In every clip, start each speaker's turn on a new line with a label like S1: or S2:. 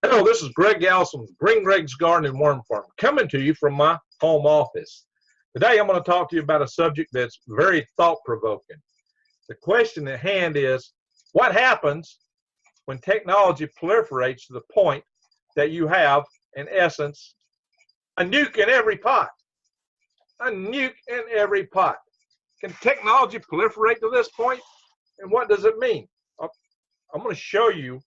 S1: Hello, this is Greg Gals from Green Greg's Garden and Worm Farm, coming to you from my home office. Today I'm going to talk to you about a subject that's very thought-provoking. The question at hand is, what happens when technology proliferates to the point that you have, in essence, a nuke in every pot? A nuke in every pot. Can technology proliferate to this point? And what does it mean? I'm going to show you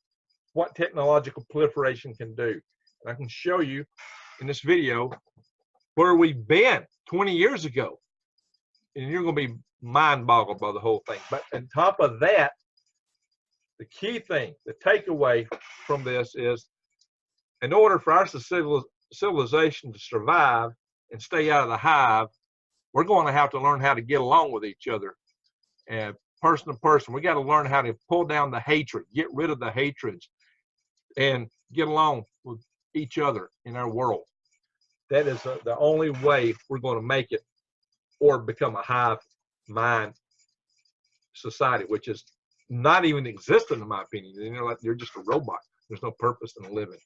S1: what technological proliferation can do. And I can show you in this video where we've been 20 years ago. And you're going to be mind-boggled by the whole thing. But on top of that, the key thing, the takeaway from this is, in order for our civilization to survive and stay out of the hive, we're going to have to learn how to get along with each other. And person to person, we got to learn how to pull down the hatred, get rid of the hatreds, and get along with each other in our world. That is the only way we're going to make it or become a hive mind society, which is not even existent in my opinion. You're just a robot. There's no purpose in living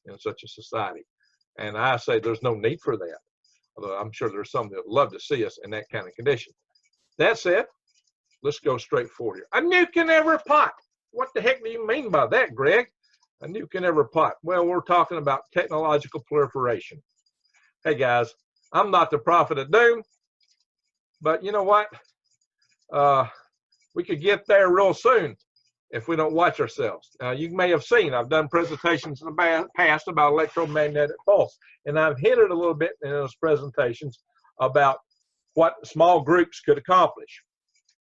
S1: in such a society. And I say there's no need for that, although I'm sure there's some that would love to see us in that kind of condition. That said, let's go straight forward here. A nuke in every pot. What the heck do you mean by that, Greg? A nuke in every pot. Well, we're talking about technological proliferation. Hey guys, I'm not the prophet of doom, but you know what? We could get there real soon if we don't watch ourselves. You may have seen I've done presentations in the past about electromagnetic pulse, and I've hinted a little bit in those presentations about what small groups could accomplish.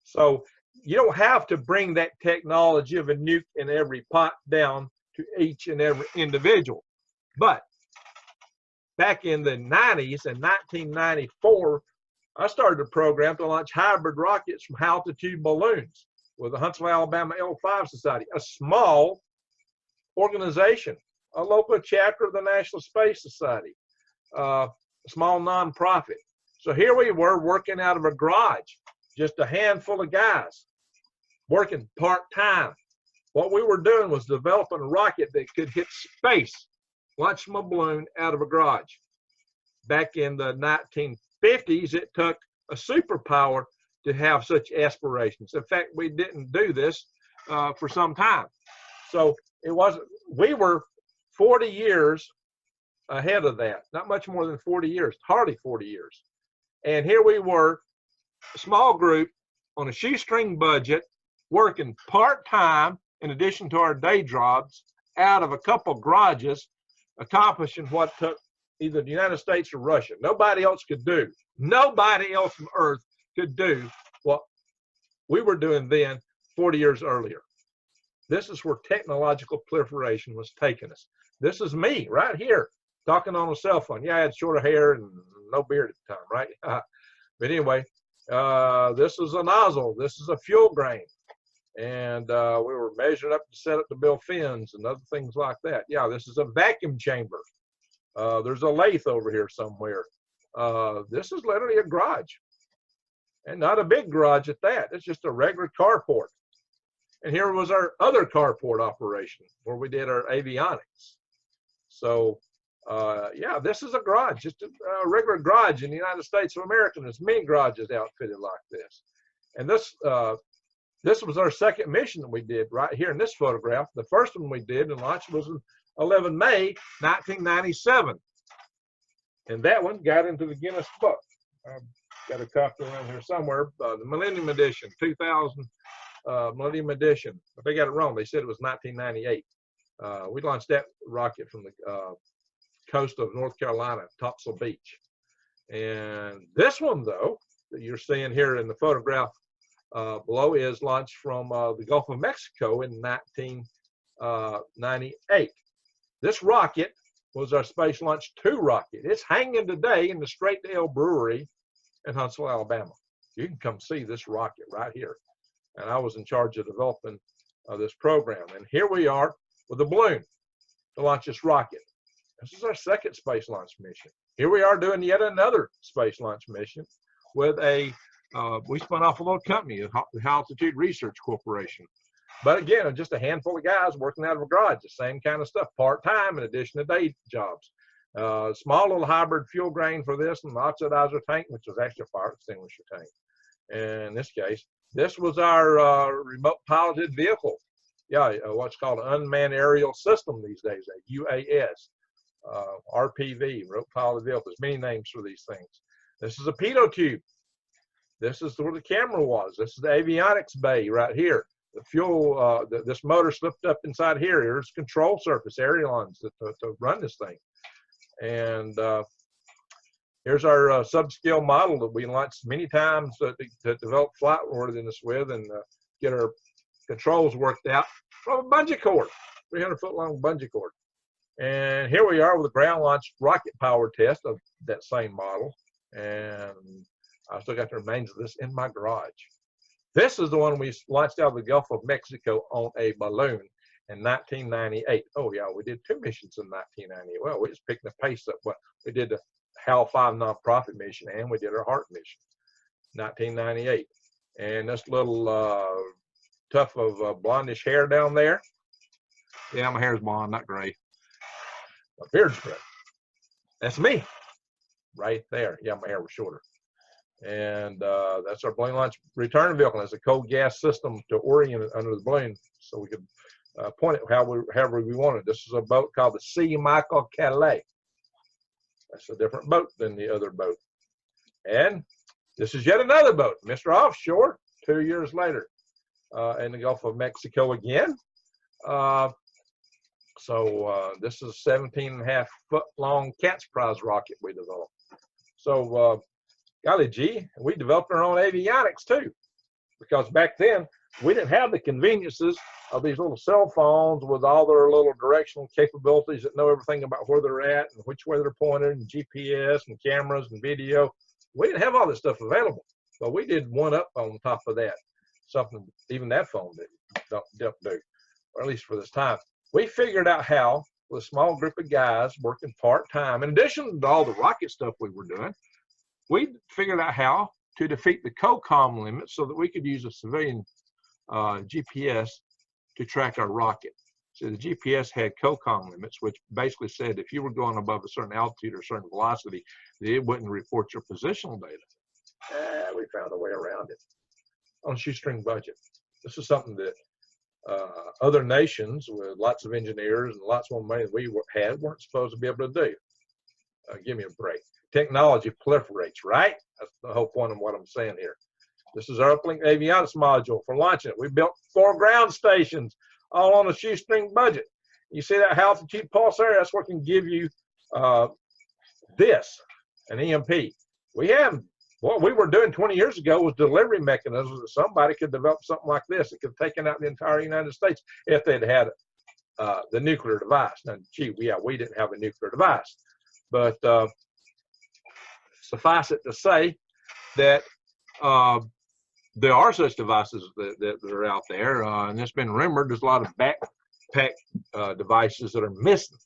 S1: So you don't have to bring that technology of a nuke in every pot down to each and every individual. But back in the 90s, in 1994, I started a program to launch hybrid rockets from high-altitude balloons with the Huntsville, Alabama L5 Society, a small organization, a local chapter of the National Space Society, a small nonprofit. So here we were working out of a garage, just a handful of guys working part-time. What we were doing was developing a rocket that could hit space, launch from a balloon out of a garage. Back in the 1950s, it took a superpower to have such aspirations. In fact, we didn't do this for some time. So it wasn't, we were 40 years ahead of that, not much more than 40 years, hardly 40 years. And here we were, a small group on a shoestring budget, working part-time in addition to our day jobs out of a couple garages, accomplishing what took either the United States or Russia. Nobody else could do. Nobody else on Earth could do what we were doing then 40 years earlier. This is where technological proliferation was taking us. This is me right here talking on a cell phone. Yeah, I had shorter hair and no beard at the time, right? But anyway, this is a nozzle. This is a fuel grain. And we were measuring up to set up to build fins and other things like that. Yeah, this is a vacuum chamber. There's a lathe over here somewhere. This is literally a garage. And not a big garage at that. It's just a regular carport. And here was our other carport operation where we did our avionics. So, yeah, this is a garage, just a regular garage in the United States of America. There's many garages outfitted like this. And this was our second mission that we did right here in this photograph. The first one we did and launched was on 11 May 1997. And that one got into the Guinness Book. I've got a copy around here somewhere. The Millennium Edition, 2000 Millennium Edition. But they got it wrong. They said it was 1998. We launched that rocket from the coast of North Carolina, Topsail Beach. And this one, though, that you're seeing here in the photograph below is launched from the Gulf of Mexico in 1998. This rocket was our Space Launch 2 rocket. It's hanging today in the Straight to Hell Brewery in Huntsville, Alabama. You can come see this rocket right here. And I was in charge of developing this program. And here we are with a balloon to launch this rocket. This is our second space launch mission. Here we are doing yet another space launch mission with a we spun off a little company, the High Altitude Research Corporation. But again, just a handful of guys working out of a garage, the same kind of stuff, part-time in addition to day jobs. Small little hybrid fuel grain for this, and an oxidizer tank, which was actually a fire extinguisher tank. And in this case, this was our remote piloted vehicle. Yeah, what's called an unmanned aerial system these days, a UAS, RPV, remote piloted vehicle. There's many names for these things. This is a pitot tube. This is where the camera was. This is the avionics bay right here. The fuel, this motor slipped up inside here. Here's control surface, ailerons to run this thing. And here's our subscale model that we launched many times to develop flight worthiness with and get our controls worked out from a bungee cord, 300-foot long bungee cord. And here we are with a ground launch rocket power test of that same model. And I still got the remains of this in my garage. This is the one we launched out of the Gulf of Mexico on a balloon in 1998. Oh yeah, we did 2 missions in 1998. Well, we just picked the pace up. Well, we did the HAL 5 nonprofit mission and we did our HART mission, 1998. And this little tuft of blondish hair down there. Yeah, my hair's blonde, not gray. My beard's gray. That's me, right there. Yeah, my hair was shorter. And that's our balloon launch return vehicle. It's a cold gas system to orient it under the balloon so we could point it however we wanted. This is a boat called the C. Michael Calais. That's a different boat than the other boat. And this is yet another boat, Mr. Offshore, 2 years later in the Gulf of Mexico again. This is a 17.5-foot long cat's prize rocket we developed. So golly gee, we developed our own avionics too, because back then we didn't have the conveniences of these little cell phones with all their little directional capabilities that know everything about where they're at and which way they're pointed and GPS and cameras and video. We didn't have all this stuff available, but we did one up on top of that, something even that phone don't do, or at least for this time. We figured out how, with a small group of guys working part-time, in addition to all the rocket stuff we were doing, we figured out how to defeat the COCOM limit so that we could use a civilian GPS to track our rocket. So the GPS had COCOM limits, which basically said if you were going above a certain altitude or a certain velocity, it wouldn't report your positional data. We found a way around it on a shoestring budget. This is something that other nations with lots of engineers and lots more money than we had weren't supposed to be able to do. Give me a break. Technology proliferates, right? That's the whole point of what I'm saying here. This is our uplink avionics module for launching it. We built 4 ground stations all on a shoestring budget. You see that high altitude pulse area? That's what can give you this, an EMP. What we were doing 20 years ago was delivery mechanisms that somebody could develop something like this. It could have taken out the entire United States if they'd had the nuclear device. Now, gee, we didn't have a nuclear device. But suffice it to say that there are such devices that are out there, and it's been rumored there's a lot of backpack devices that are missing.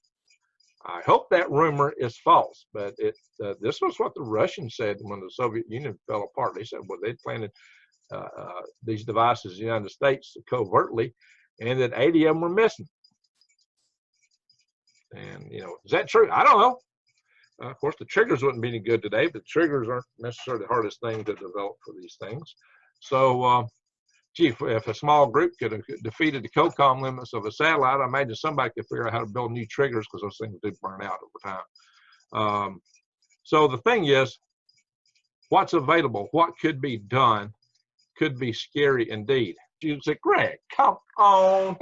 S1: I hope that rumor is false, but this was what the Russians said when the Soviet Union fell apart. They said, well, they'd planted these devices in the United States covertly, and that 80 of them were missing. And, you know, is that true? I don't know. Of course, the triggers wouldn't be any good today, but triggers aren't necessarily the hardest thing to develop for these things. So, gee, if a small group could have defeated the COCOM limits of a satellite, I imagine somebody could figure out how to build new triggers, because those things do burn out over time. So the thing is, what's available, what could be done, could be scary indeed. You say, Greg, come on.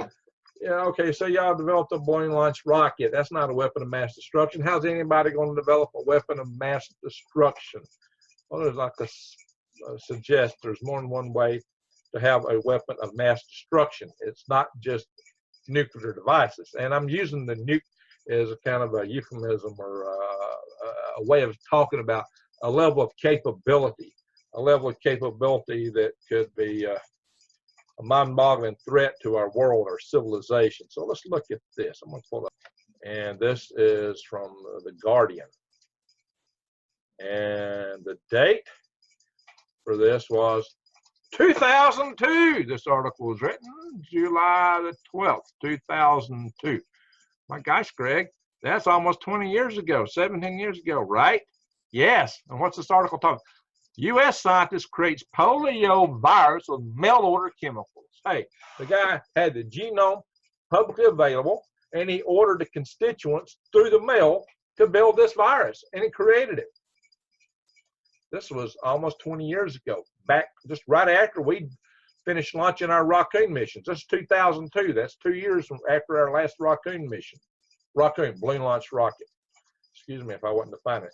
S1: Yeah, okay, so y'all developed a balloon launch rocket. That's not a weapon of mass destruction. How's anybody going to develop a weapon of mass destruction? Well, there's like to suggest there's more than one way to have a weapon of mass destruction. It's not just nuclear devices. And I'm using the nuke as a kind of a euphemism or a way of talking about a level of capability that could be a mind-boggling threat to our world or civilization. So let's look at this. I'm going to pull up. And this is from The Guardian. And the date for this was 2002, this article was written July the 12th, 2002. My gosh, Greg, that's almost 20 years ago, 17 years ago, right? Yes. And what's this article talking? U.S. scientist creates polio virus with mail order chemicals. Hey, the guy had the genome publicly available, and he ordered the constituents through the mail to build this virus, and he created it. This was almost 20 years ago, back just right after we finished launching our Raccoon missions. This is 2002. That's 2 years after our last Raccoon mission. Raccoon, balloon launched rocket. Excuse me if I wasn't defining it.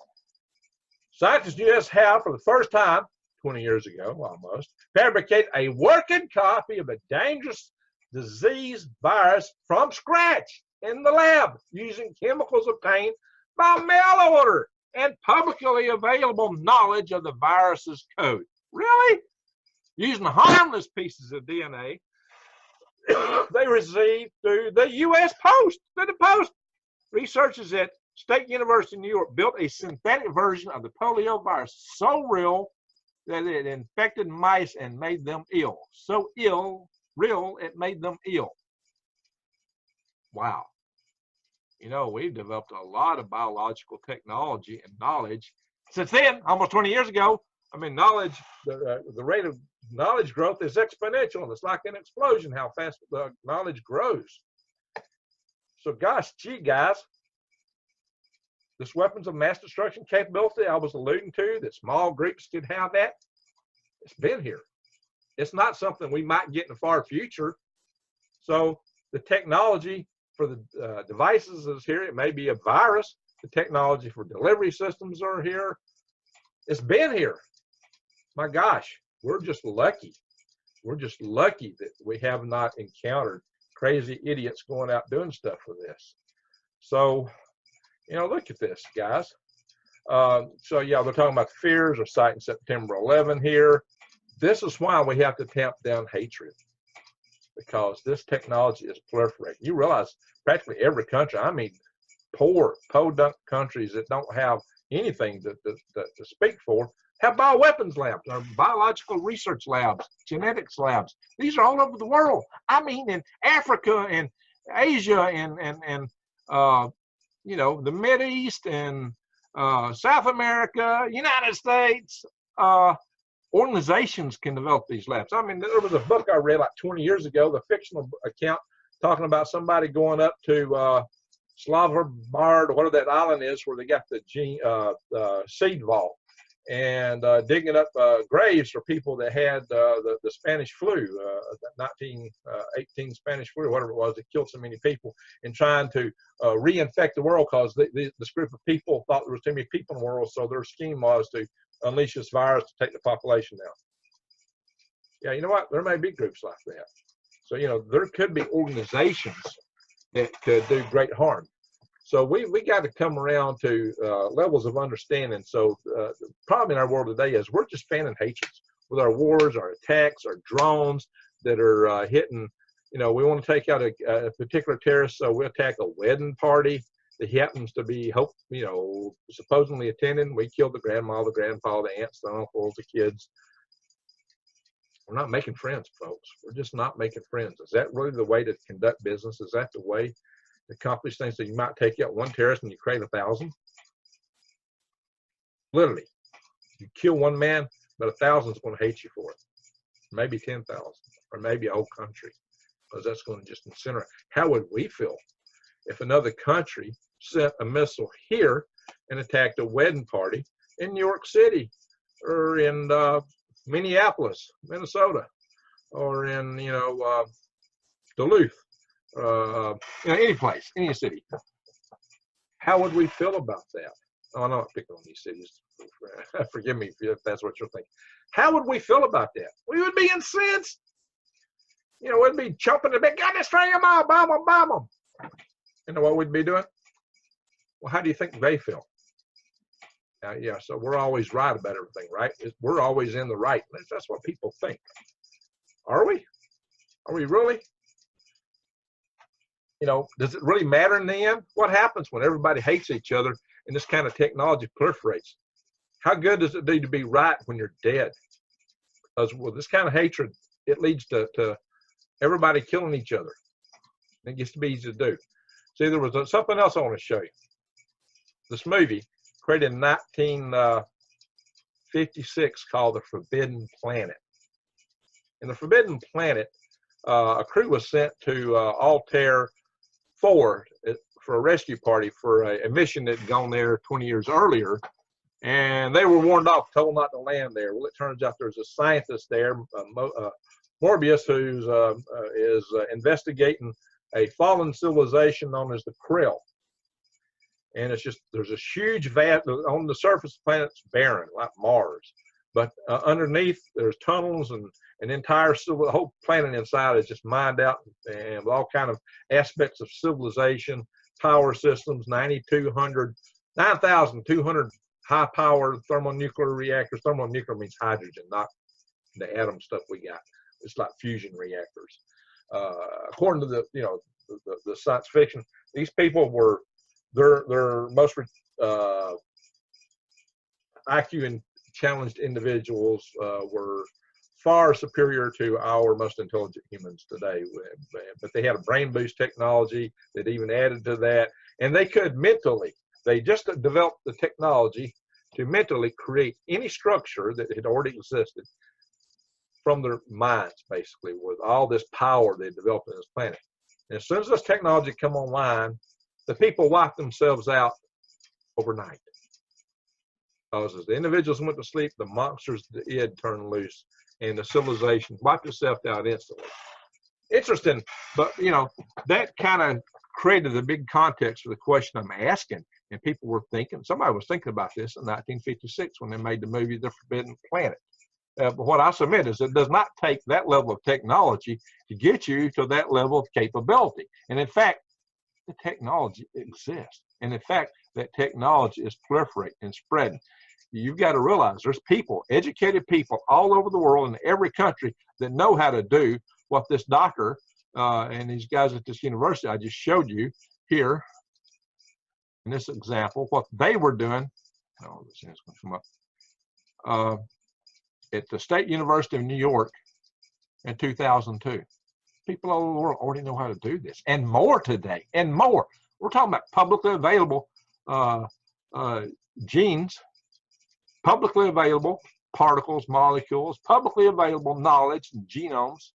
S1: Scientists in the U.S. have, for the first time, 20 years ago almost, fabricated a working copy of a dangerous disease virus from scratch in the lab using chemicals obtained by mail order and publicly available knowledge of the virus's code. Really? Using harmless pieces of DNA they received through the U.S. Post, through the Post. Researchers at State University of New York built a synthetic version of the polio virus so real that it infected mice and made them ill. So real, it made them ill. Wow. You know, we've developed a lot of biological technology and knowledge since then, almost 20 years ago. I mean, knowledge, the rate of knowledge growth is exponential, and it's like an explosion how fast the knowledge grows. So gosh, gee, guys, this weapons of mass destruction capability I was alluding to, that small groups could have that, it's been here. It's not something we might get in the far future. So the technology for the devices is here. It may be a virus. The technology for delivery systems are here. It's been here. My gosh, we're just lucky. We're just lucky that we have not encountered crazy idiots going out doing stuff with this. So, you know, look at this, guys. So yeah, we're talking about the fears of citing September 11 here. This is why we have to tamp down hatred, because this technology is proliferating. You realize practically every country, I mean, poor, podunk countries that don't have anything to speak for, have bioweapons labs, or biological research labs, genetics labs. These are all over the world. I mean, in Africa and Asia and you know, the Mideast and South America, United States, organizations can develop these labs. I mean, there was a book I read like 20 years ago, the fictional account talking about somebody going up to Svalbard, or whatever that island is, where they got the seed vault, and digging up graves for people that had the Spanish flu, 1918 Spanish flu, whatever it was, that killed so many people, and trying to reinfect the world because this group of people thought there was too many people in the world, so their scheme was to unleash this virus to take the population down. Yeah, you know what? There may be groups like that. So, you know, there could be organizations that could do great harm. So we got to come around to levels of understanding. So the problem in our world today is we're just fanning hatreds with our wars, our attacks, our drones that are hitting. You know, we want to take out a particular terrorist, so we attack a wedding party that happens to be, you know, supposedly attending. We kill the grandma, the grandpa, the aunts, the uncles, the kids. We're not making friends, folks. We're just not making friends. Is that really the way to conduct business? Is that the way to accomplish things? That you might take out one terrorist and you create 1,000? Literally, you kill one man, but 1,000 is going to hate you for it. Maybe 10,000, or maybe a whole country, because that's going to just incinerate. How would we feel if another country sent a missile here and attacked a wedding party in New York City, or in Minneapolis, Minnesota, or in, you know, Duluth, you know, any place, any city? How would we feel about that? Oh, I'm not picking on these cities. Forgive me if that's what you're thinking. How would we feel about that? We would be incensed. You know, we'd be chomping the bit, God, destroy them all, bomb them, bomb them. You know what we'd be doing? Well, how do you think they feel? Yeah, so we're always right about everything, right? We're always in the right. That's what people think. Are we? Are we really? You know, does it really matter in the end? What happens when everybody hates each other and this kind of technology proliferates? How good does it do to be right when you're dead? With this kind of hatred, it leads to everybody killing each other. It gets to be easy to do. See, there was something else I want to show you. This movie, created in 1956, called The Forbidden Planet. In The Forbidden Planet, a crew was sent to Altair 4 for a rescue party for a mission that had gone there 20 years earlier. And they were warned off, told not to land there. Well, it turns out there's a scientist there, Morbius, who's is investigating a fallen civilization known as the Krill. And it's just, there's a huge vast, on the surface of the planet, it's barren, like Mars. But underneath, there's tunnels and an entire, the whole planet inside is just mined out, and with all kind of aspects of civilization, power systems, 9,200 high-powered thermonuclear reactors. Thermonuclear means hydrogen, not the atom stuff we got. It's like fusion reactors. According to the the science fiction, these people were their most IQ and challenged individuals were far superior to our most intelligent humans today. But they had a brain boost technology that even added to that, and they could mentally. They just developed the technology to mentally create any structure that had already existed from their minds, basically, with all this power they developed in this planet. And as soon as this technology come online, the people wiped themselves out overnight. Because as the individuals went to sleep, the monsters of the id turned loose, and the civilization wiped itself out instantly. Interesting, but that kind of created a big context for the question I'm asking. And people were thinking, somebody was thinking about this in 1956 when they made the movie The Forbidden Planet. But what I submit is it does not take that level of technology to get you to that level of capability. And in fact, the technology exists. And in fact, that technology is proliferating and spreading. You've got to realize there's people, educated people all over the world in every country that know how to do what this doctor and these guys at this university I just showed you here in this example, what they were doing. Oh, this thing's going to come up. At the State University of New York in 2002. People all over the world already know how to do this, and more today, and more. We're talking about publicly available genes, publicly available particles, molecules, publicly available knowledge and genomes.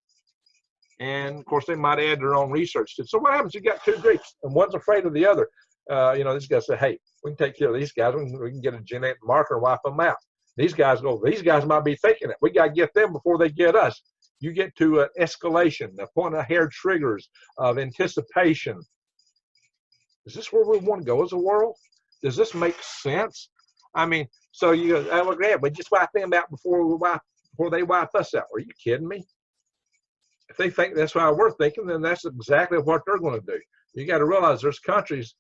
S1: And of course, they might add their own research to it. So what happens? You got two groups, and one's afraid of the other. This guy said, hey, we can take care of these guys. We can get a genetic marker and wipe them out. These guys go, these guys might be thinking it. We got to get them before they get us. You get to an escalation, the point of hair triggers of anticipation. Is this where we want to go as a world? Does this make sense? I mean, so you go, oh, well, we just wipe them out before they wipe us out. Are you kidding me? If they think that's how we're thinking, then that's exactly what they're going to do. You got to realize there's countries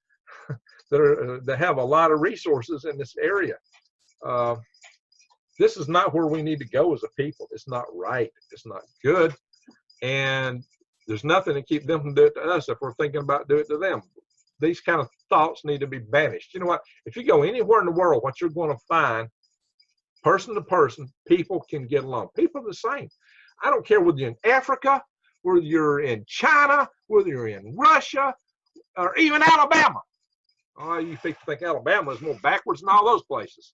S1: that have a lot of resources in this area. This is not where we need to go as a people. It's not right. It's not good. And there's nothing to keep them from doing it to us if we're thinking about doing it to them. These kind of thoughts need to be banished. You know what? If you go anywhere in the world, what you're going to find, person to person, people can get along. People are the same. I don't care whether you're in Africa, whether you're in China, whether you're in Russia, or even Alabama. Oh, you people think Alabama is more backwards than all those places.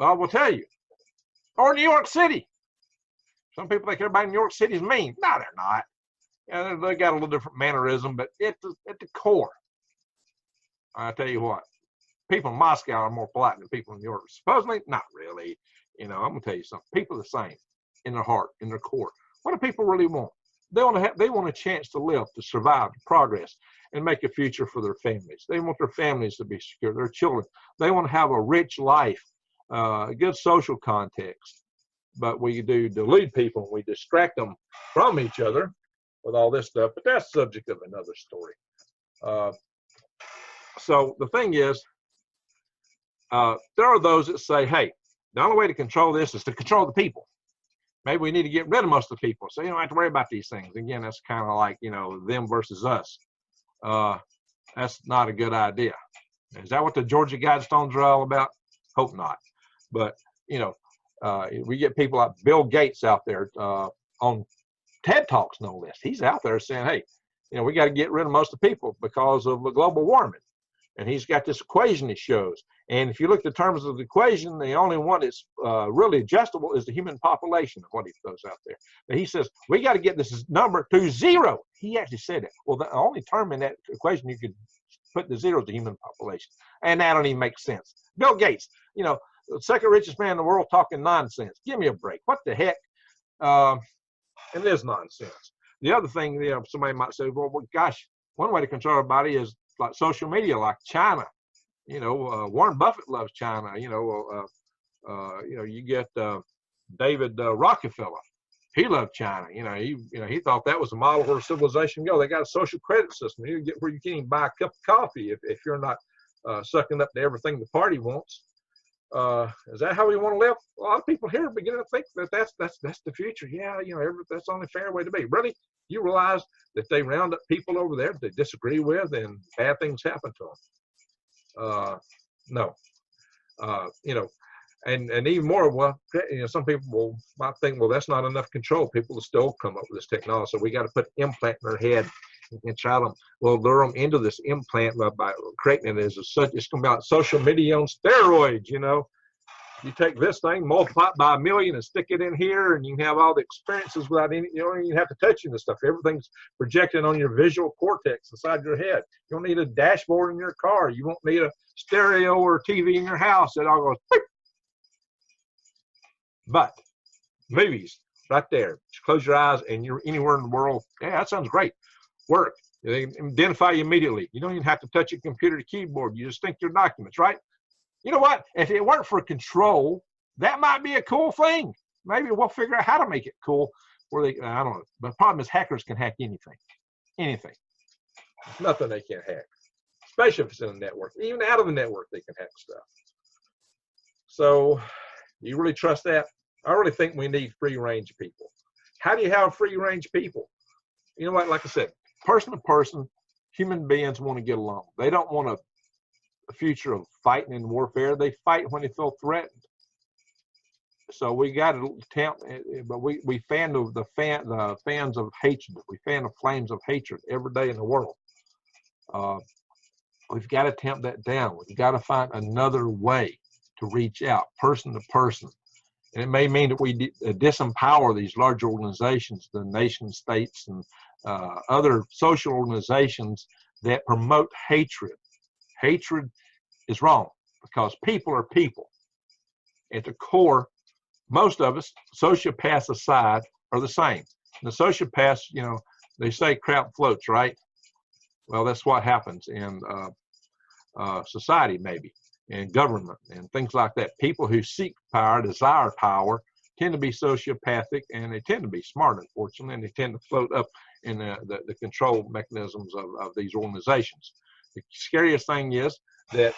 S1: I will tell you. Or New York City. Some people think everybody in New York City is mean. No, they're not. Yeah, they got a little different mannerism, but at the core, I tell you what, people in Moscow are more polite than people in New York. Supposedly, not really. I'm going to tell you something. People are the same in their heart, in their core. What do people really want? They want a chance to live, to survive, to progress, and make a future for their families. They want their families to be secure, their children. They want to have a rich life, a good social context. But we do delude people, and we distract them from each other with all this stuff. But that's the subject of another story. So the thing is, there are those that say, hey, the only way to control this is to control the people. Maybe we need to get rid of most of the people, so you don't have to worry about these things. Again, that's kind of like, them versus us. That's not a good idea. Is that what the Georgia Guidestones are all about? Hope not. But, We get people like Bill Gates out there on TED Talks, no less. He's out there saying, hey, you know, we got to get rid of most of the people because of the global warming. And he's got this equation he shows. And if you look at the terms of the equation, the only one that's really adjustable is the human population, what he throws out there. But he says, we got to get this number to 0. He actually said it. Well, the only term in that equation you could put the 0 is the human population. And that don't even make sense. Bill Gates, you know, the second richest man in the world talking nonsense. Give me a break. What the heck? And it is nonsense. The other thing, you know, somebody might say, well, gosh, one way to control everybody is like social media, like China. You know, Warren Buffett loves China. You know, you get David Rockefeller. He loved China. You know, he thought that was the model where civilization go. They got a social credit system. You get where you can't even buy a cup of coffee if you're not sucking up to everything the party wants. Is that how we want to live? A lot of people here are beginning to think that that's the future. Yeah, you know, that's the only fair way to be. Really, you realize that they round up people over there that they disagree with, and bad things happen to them. No, you know, and even more. Well, you know, some people might think, well, that's not enough control. People will still come up with this technology, so we got to put an implant in their head and try to lure them into this implant by creating it as such. It's going to be like social media on steroids. You know, you take this thing, multiply it by 1,000,000, and stick it in here, and you can have all the experiences without any. You don't even have to touch any of this stuff. Everything's projected on your visual cortex inside your head. You don't need a dashboard in your car. You won't need a stereo or a TV in your house. It all goes. Beep. But movies, right there. Just close your eyes, and you're anywhere in the world. Yeah, that sounds great. Work. They identify you immediately. You don't even have to touch a computer to keyboard. You just think your documents, right? You know what? If it weren't for control, that might be a cool thing. Maybe we'll figure out how to make it cool. Where they, I don't know. But the problem is hackers can hack anything. Anything. There's nothing they can't hack. Especially if it's in a network. Even out of the network, they can hack stuff. So, you really trust that? I really think we need free range people. How do you have free range people? You know what? Like I said, person to person, human beings want to get along. They don't want a future of fighting and warfare. They fight when they feel threatened. So we got to tamp, but we fan the fans of hatred. We fan the flames of hatred every day in the world. We've got to tamp that down. We've got to find another way to reach out, person to person. And it may mean that we disempower these large organizations, the nation states and other social organizations that promote hatred. Hatred is wrong because people are people. At the core, most of us, sociopaths aside, are the same. And the sociopaths, you know, they say crap floats, right? Well, that's what happens in society, maybe, and government and things like that. People who seek power, desire power, tend to be sociopathic, and they tend to be smart, unfortunately, and they tend to float up in the control mechanisms of these organizations. The scariest thing is that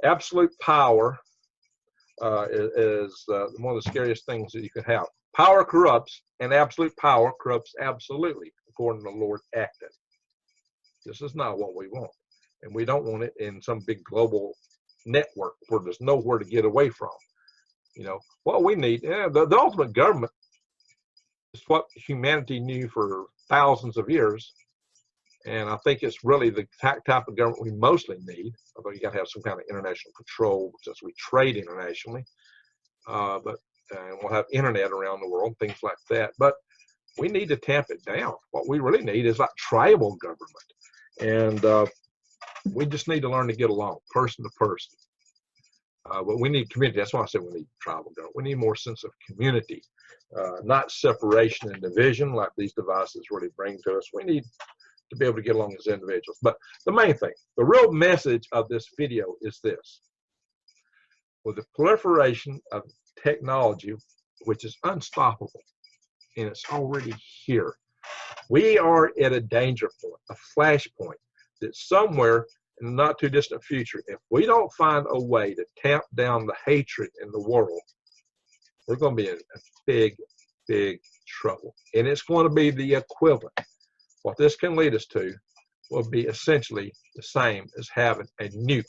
S1: absolute power is one of the scariest things that you can have. Power corrupts, and absolute power corrupts absolutely, according to Lord Acton. This is not what we want, and we don't want it in some big global network where there's nowhere to get away from. You know, what we need, the ultimate government is what humanity knew for thousands of years. And I think it's really the type of government we mostly need, although you got to have some kind of international control since we trade internationally. And we'll have internet around the world, things like that. But we need to tamp it down. What we really need is like tribal government. And we just need to learn to get along, person to person. But we need community. That's why I said we need tribal government. We need more sense of community, not separation and division like these devices really bring to us. We need to be able to get along as individuals. But the main thing, the real message of this video is this. With the proliferation of technology, which is unstoppable, and it's already here, we are at a danger point, a flashpoint, that somewhere in the not too distant future, if we don't find a way to tamp down the hatred in the world, we're going to be in a big, big trouble. And it's going to be the equivalent. What this can lead us to will be essentially the same as having a nuke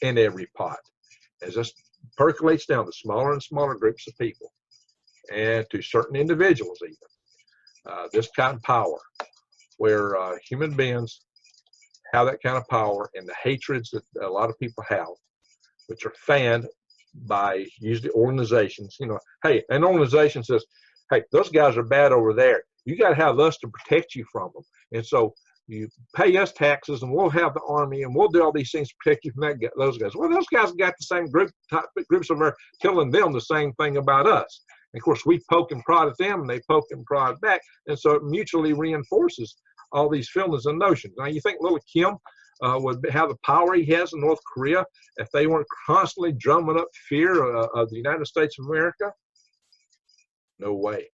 S1: in every pot. As this percolates down to smaller and smaller groups of people and to certain individuals even. This kind of power, where human beings have that kind of power, and the hatreds that a lot of people have, which are fanned by usually organizations. You know, hey, an organization says, hey, those guys are bad over there. You got to have us to protect you from them. And so you pay us taxes, and we'll have the army, and we'll do all these things to protect you from those guys. Well, those guys got the same groups over there telling them the same thing about us. And of course, we poke and prod at them, and they poke and prod back. And so it mutually reinforces all these feelings and notions. Now, you think little Kim would have the power he has in North Korea if they weren't constantly drumming up fear of the United States of America? No way.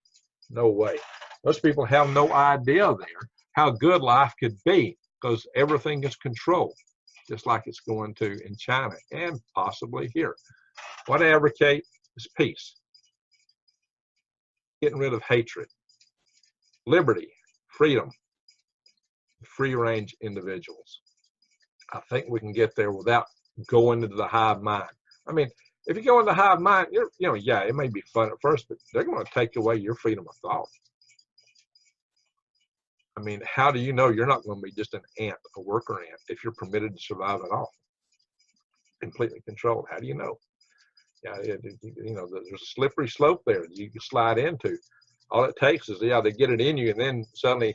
S1: No way. Most people have no idea there how good life could be, because everything is controlled, just like it's going to in China and possibly here. What I advocate is peace, getting rid of hatred, liberty, freedom, free-range individuals. I think we can get there without going into the hive mind. I mean, if you go into the hive mind, yeah, it may be fun at first, but they're going to take away your freedom of thought. I mean, how do you know you're not going to be just an ant, a worker ant, if you're permitted to survive at all? Completely controlled. How do you know? Yeah, there's a slippery slope there that you can slide into. All it takes is, they get it in you, and then suddenly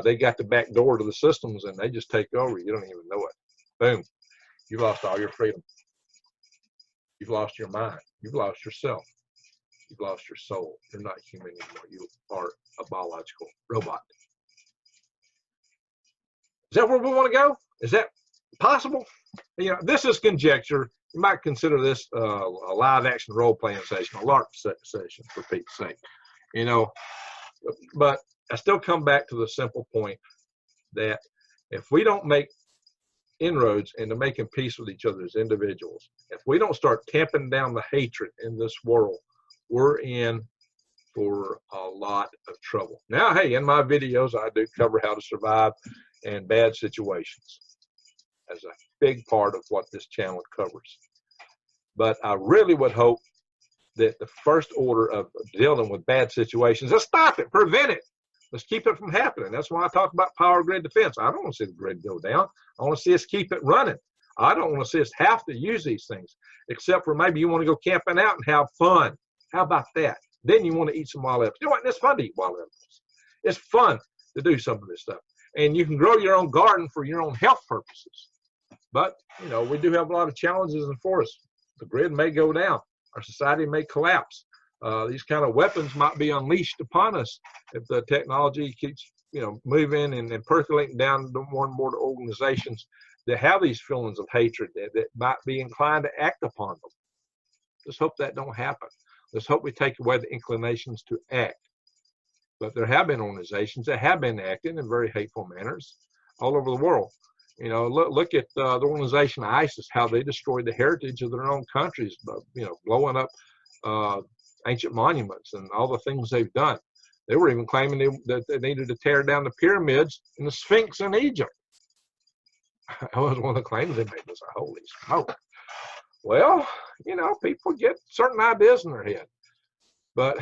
S1: they got the back door to the systems, and they just take over. You don't even know it. Boom. You've lost all your freedom. You've lost your mind. You've lost yourself. You've lost your soul. You're not human anymore. You are a biological robot. Is that where we want to go? Is that possible? This is conjecture. You might consider this a live action role playing session, a LARP session, for Pete's sake. But I still come back to the simple point that if we don't make inroads into making peace with each other as individuals, if we don't start tamping down the hatred in this world, we're in for a lot of trouble. Now, hey, in my videos, I do cover how to survive in bad situations as a big part of what this channel covers. But I really would hope that the first order of dealing with bad situations is stop it, prevent it. Let's keep it from happening. That's why I talk about power grid defense. I don't want to see the grid go down. I want to see us keep it running. I don't want to see us have to use these things, except for maybe you want to go camping out and have fun. How about that? Then you want to eat some wild apples. You know what? It's fun to eat wild apples. It's fun to do some of this stuff. And you can grow your own garden for your own health purposes. But, we do have a lot of challenges in forests. The grid may go down. Our society may collapse. These kind of weapons might be unleashed upon us if the technology keeps, moving and percolating down to more and more organizations that have these feelings of hatred that might be inclined to act upon them. Let's hope that don't happen. Let's hope we take away the inclinations to act. But there have been organizations that have been acting in very hateful manners all over the world. Look at the organization ISIS, how they destroyed the heritage of their own countries, blowing up ancient monuments and all the things they've done. They were even claiming that they needed to tear down the pyramids and the Sphinx in Egypt. That was one of the claims they made. Was holy smoke. Well, people get certain ideas in their head. But,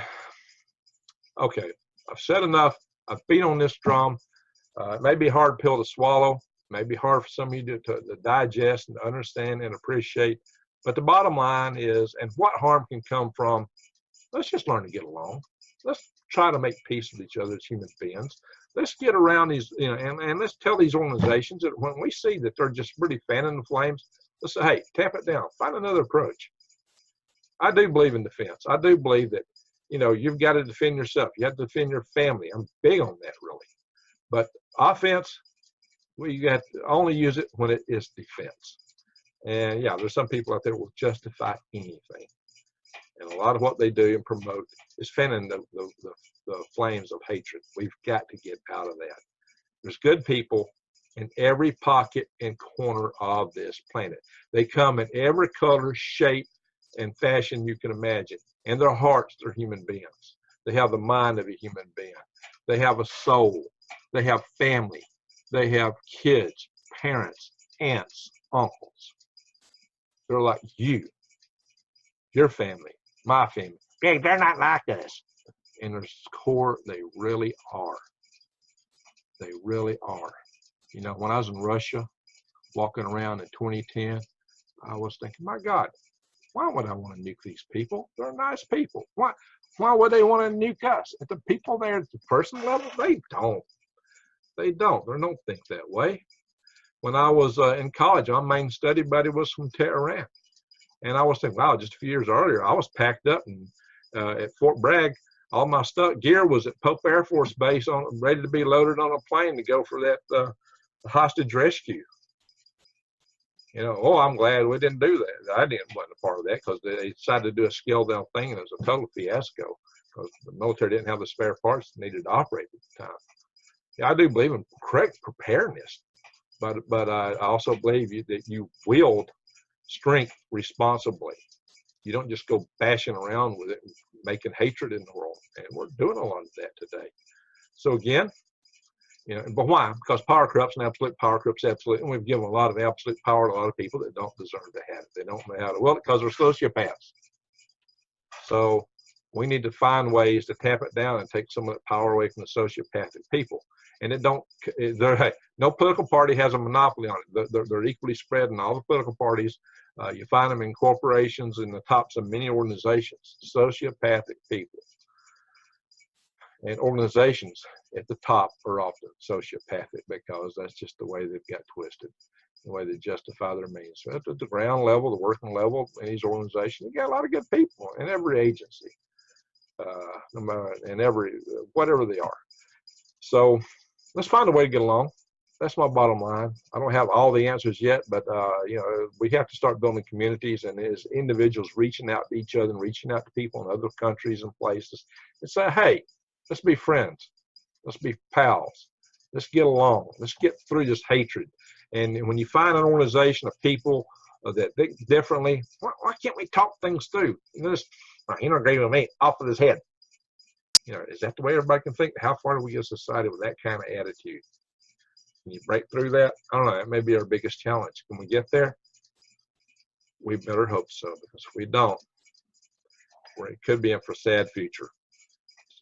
S1: okay, I've said enough. I've beat on this drum. It may be a hard pill to swallow. It may be hard for some of you to digest and to understand and appreciate. But the bottom line is, and what harm can come from, let's just learn to get along. Let's try to make peace with each other as human beings. Let's get around these, and let's tell these organizations that when we see that they're just really fanning the flames, let's say, hey, tamp it down. Find another approach. I do believe in defense. I do believe that, you've got to defend yourself. You have to defend your family. I'm big on that, really. But offense, you got to only use it when it is defense. And yeah, there's some people out there who will justify anything. And a lot of what they do and promote is fanning the flames of hatred. We've got to get out of that. There's good people in every pocket and corner of this planet. They come in every color, shape, and fashion you can imagine. And their hearts are human beings. They have the mind of a human being. They have a soul. They have family. They have kids, parents, aunts, uncles. They're like you. your family, my family. Hey, they're not like us. In their core, they really are. They really are. You know, when I was in Russia, walking around in 2010, I was thinking, my God, why would I want to nuke these people? They're nice people. Why would they want to nuke us? At the people there at the person level, they don't. They don't. They don't think that way. When I was in college, my main study buddy was from Tehran. And I was thinking, wow, just a few years earlier, I was packed up and at Fort Bragg, all my stuff, gear was at Pope Air Force Base, ready to be loaded on a plane to go for that hostage rescue. You know, oh, I'm glad we didn't do that. I wasn't a part of that because they decided to do a scaled down thing, and it was a total fiasco because the military didn't have the spare parts needed to operate at the time. Yeah, I do believe in correct preparedness, but I also believe that you wield strength responsibly. You don't just go bashing around with it, making hatred in the world, and we're doing a lot of that today. So again, you know, but why? Because power corrupts, and absolute power corrupts absolute, and we've given a lot of absolute power to a lot of people that don't deserve to have it. They don't know how to wield it because they're sociopaths. So we need to find ways to tap it down and take some of that power away from the sociopathic people. And no political party has a monopoly on it. They're equally spread in all the political parties. You find them in corporations and the tops of many organizations, sociopathic people. And organizations at the top are often sociopathic because that's just the way they've got twisted, the way they justify their means. So at the ground level, the working level in these organizations, you got a lot of good people in every agency, no matter in every whatever they are. So let's find a way to get along. That's my bottom line. I don't have all the answers yet, but you know, we have to start building communities, and as individuals reaching out to each other and reaching out to people in other countries and places and say, hey, let's be friends. Let's be pals. Let's get along. Let's get through this hatred. And when you find an organization of people that think differently, why can't we talk things through? You know, just integrate with me off of his head. You know, is that the way everybody can think? How far do we get a society with that kind of attitude? Can you break through that? I don't know. That may be our biggest challenge. Can we get there? We better hope so, because if we don't, it could be in for a sad future.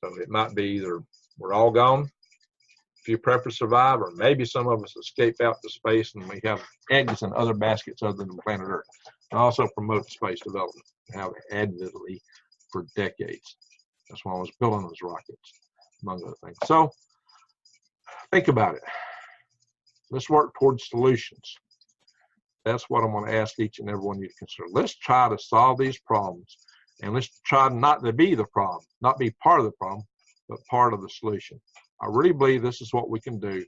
S1: So it might be either we're all gone, a few preppers survive, or maybe some of us escape out to space and we have eggs in other baskets other than planet Earth. And also promote space development, have admittedly for decades. That's why I was building those rockets, among other things. So think about it. Let's work towards solutions. That's what I'm going to ask each and every one of you to consider. Let's try to solve these problems, and let's try not to be the problem, not be part of the problem, but part of the solution. I really believe this is what we can do.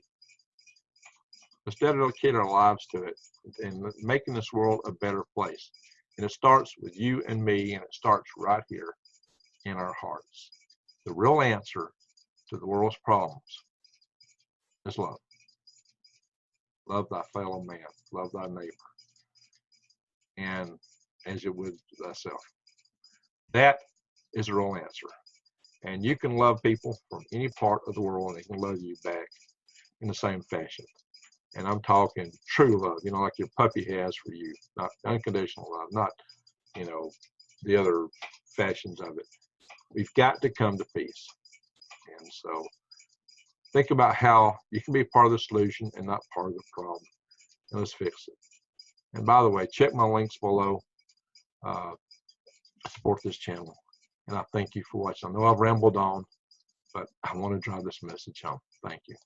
S1: Let's dedicate our lives to it and making this world a better place. And it starts with you and me, and it starts right here in our hearts. The real answer to the world's problems is love. Love thy fellow man, love thy neighbor, and as you would thyself. That is the real answer. And you can love people from any part of the world, and they can love you back in the same fashion. And I'm talking true love, you know, like your puppy has for you, not unconditional love, not, you know, the other fashions of it. We've got to come to peace. And so think about how you can be part of the solution and not part of the problem. And let's fix it. And by the way, check my links below. Support this channel. And I thank you for watching. I know I've rambled on, but I want to drive this message home. Thank you.